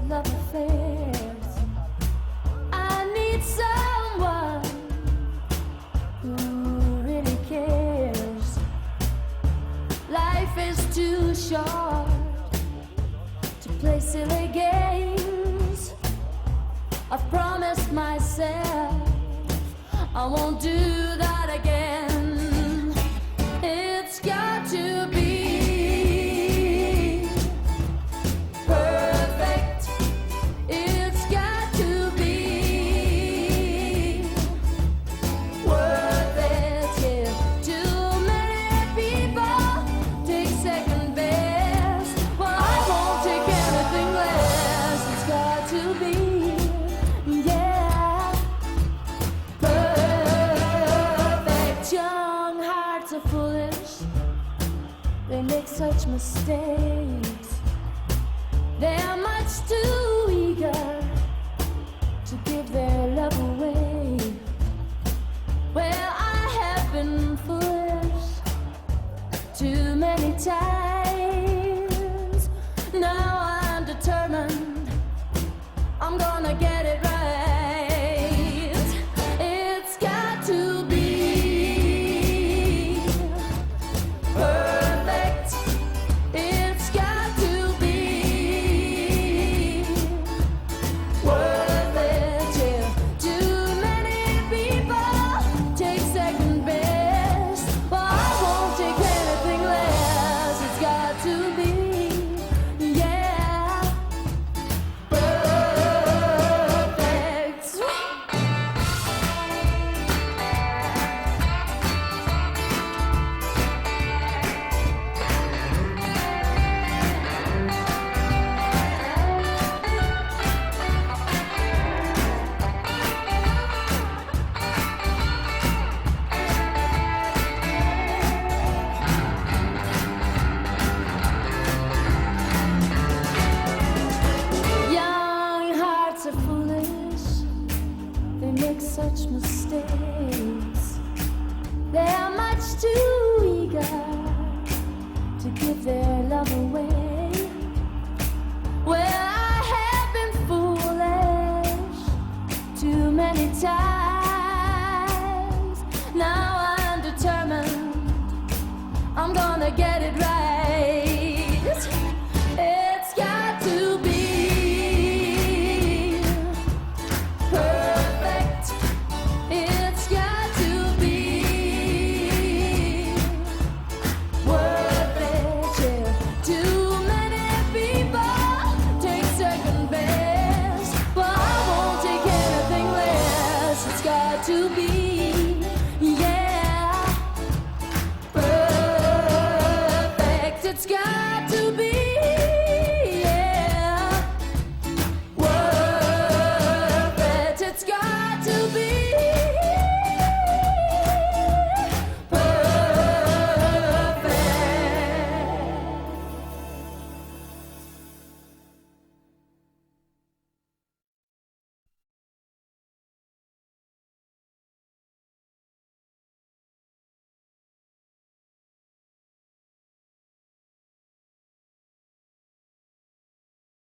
love affairs. I need someone who really cares. Life is too short to play silly games. I've promised myself I won't do that again. It's got to be perfect. It's got to be worth it. Yeah. Too many people take second best. Well, I won't take anything less. It's got to be, yeah, perfect. Young hearts are foolish. They make such mistakes. They are much too eager to give their love away. Well, I have been foolish too many times. Now I'm determined I'm gonna get it right. It's got to be perfect. It's got to be worth it. Yeah. Too many people take second best. Well, I won't take anything less. It's got to be, yeah, perfect. Young hearts are foolish. They make such mistakes. They are much too eager to give their love away. Well, I have been foolish too many times. Now I'm determined I'm gonna get it right. It's got to be perfect. It's got to be worth it. Yeah. Too many people take second best. Well, I won't take anything less. It's got to be, yeah, perfect. It's got